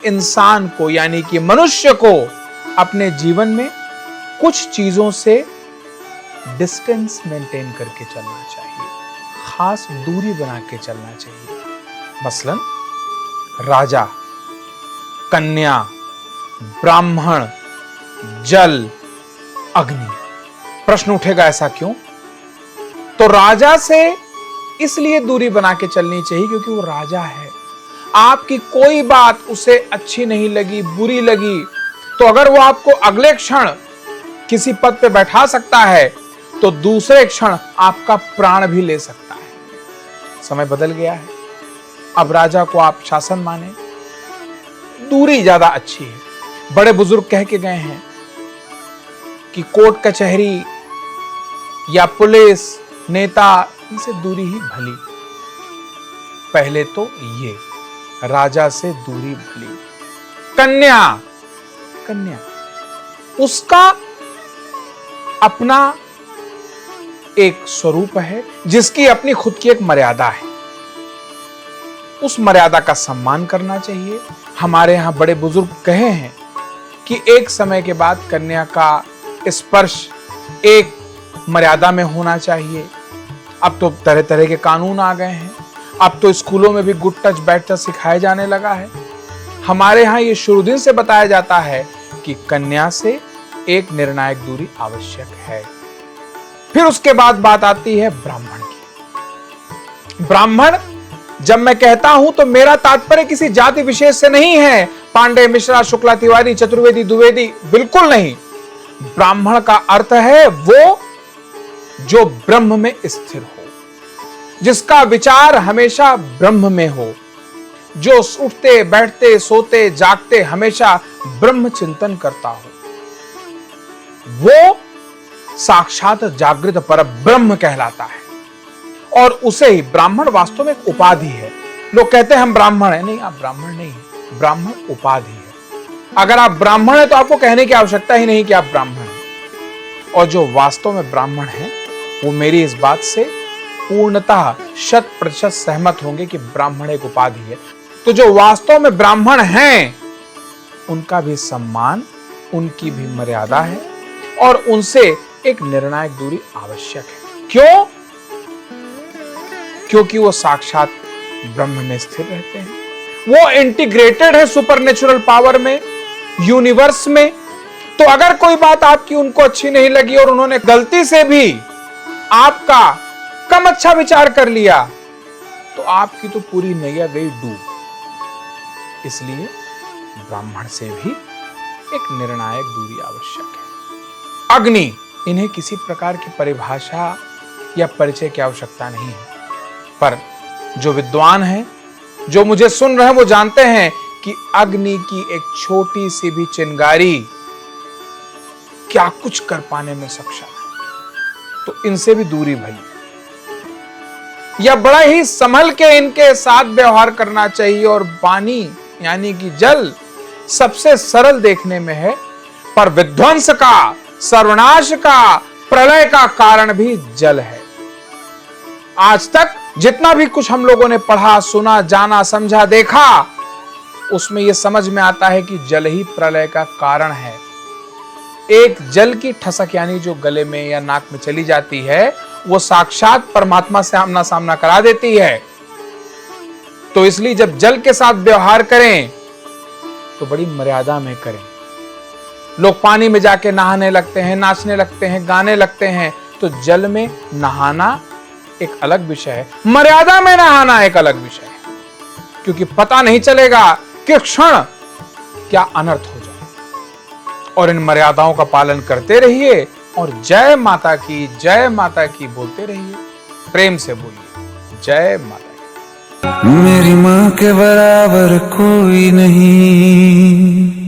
इंसान को यानी कि मनुष्य को अपने जीवन में कुछ चीजों से डिस्टेंस मेंटेन करके चलना चाहिए, खास दूरी बना के चलना चाहिए। मसलन राजा, कन्या, ब्राह्मण, जल, अग्नि। प्रश्न उठेगा ऐसा क्यों? तो राजा से इसलिए दूरी बना के चलनी चाहिए क्योंकि वो राजा है। आपकी कोई बात उसे अच्छी नहीं लगी, बुरी लगी, तो अगर वो आपको अगले क्षण किसी पद पे बैठा सकता है तो दूसरे क्षण आपका प्राण भी ले सकता है। समय बदल गया है। अब राजा को आप शासन माने, दूरी ज्यादा अच्छी है। बड़े बुजुर्ग कह के गए हैं कि कोर्ट कचहरी या पुलिस, नेता, इनसे दूरी ही भली। पहले तो ये राजा से दूरी भली। कन्या, कन्या उसका अपना एक स्वरूप है जिसकी अपनी खुद की एक मर्यादा है। उस मर्यादा का सम्मान करना चाहिए। हमारे यहां बड़े बुजुर्ग कहे हैं कि एक समय के बाद कन्या का स्पर्श एक मर्यादा में होना चाहिए। अब तो तरह तरह के कानून आ गए हैं। अब तो स्कूलों में भी गुड टच बैड टच सिखाया जाने लगा है। हमारे यहाँ ये शुरू दिन से बताया जाता है कि कन्या से एक निर्णायक दूरी आवश्यक है। फिर उसके बाद बात आती है ब्राह्मण की। ब्राह्मण जब मैं कहता हूं तो मेरा तात्पर्य किसी जाति विशेष से नहीं है। पांडे, मिश्रा, शुक्ला, तिवारी, चतुर्वेदी, द्विवेदी, बिल्कुल नहीं। ब्राह्मण का अर्थ है वो जो ब्रह्म में स्थिर हो, जिसका विचार हमेशा ब्रह्म में हो, जो उठते बैठते सोते जागते हमेशा ब्रह्म चिंतन करता हो, वो साक्षात जागृत पर ब्रह्म कहलाता है। और उसे ही ब्राह्मण वास्तव में एक उपाधि है। लोग कहते हैं हम ब्राह्मण हैं। नहीं, आप ब्राह्मण नहीं हैं, ब्राह्मण उपाधि है। अगर आप ब्राह्मण हैं तो आपको कहने की आवश्यकता ही नहीं कि आप ब्राह्मण हैं। और जो वास्तव में ब्राह्मण हैं वो मेरी इस बात से पूर्णतः 100% सहमत होंगे कि ब्राह्मण एक उपाधि है। तो जो वास्तव में ब्राह्मण हैं उनका भी सम्मान, उनकी भी मर्यादा है और उनसे एक निर्णायक दूरी आवश्यक है। क्यों? क्योंकि वो साक्षात ब्रह्म में स्थिर रहते हैं। वो इंटीग्रेटेड है सुपरनेचुरल पावर में, यूनिवर्स में। तो अगर कोई बात आपकी उनको अच्छी नहीं लगी और उन्होंने गलती से भी आपका कम अच्छा विचार कर लिया तो आपकी तो पूरी नैया गई डूब। इसलिए ब्राह्मण से भी एक निर्णायक दूरी आवश्यक है। अग्नि, इन्हें किसी प्रकार की परिभाषा या परिचय की आवश्यकता नहीं है, पर जो विद्वान हैं, जो मुझे सुन रहे हैं, वो जानते हैं कि अग्नि की एक छोटी सी भी चिंगारी क्या कुछ कर पाने में सक्षम है। तो इनसे भी दूरी भली, या बड़ा ही संभल के इनके साथ व्यवहार करना चाहिए। और पानी यानी कि जल सबसे सरल देखने में है, पर विध्वंस का, सर्वनाश का, प्रलय का कारण भी जल है। आज तक जितना भी कुछ हम लोगों ने पढ़ा, सुना, जाना, समझा, देखा, उसमें यह समझ में आता है कि जल ही प्रलय का कारण है। एक जल की ठसक यानी जो गले में या नाक में चली जाती है वो साक्षात परमात्मा से आमना सामना करा देती है। तो इसलिए जब जल के साथ व्यवहार करें तो बड़ी मर्यादा में करें। लोग पानी में जाके नहाने लगते हैं, नाचने लगते हैं, गाने लगते हैं। तो जल में नहाना एक अलग विषय है, मर्यादा में नहाना एक अलग विषय है, क्योंकि पता नहीं चलेगा कि क्षण क्या अनर्थ हो जाए। और इन मर्यादाओं का पालन करते रहिए और जय माता की बोलते रहिए। प्रेम से बोलिए जय माता की। मेरी माँ के बराबर कोई नहीं।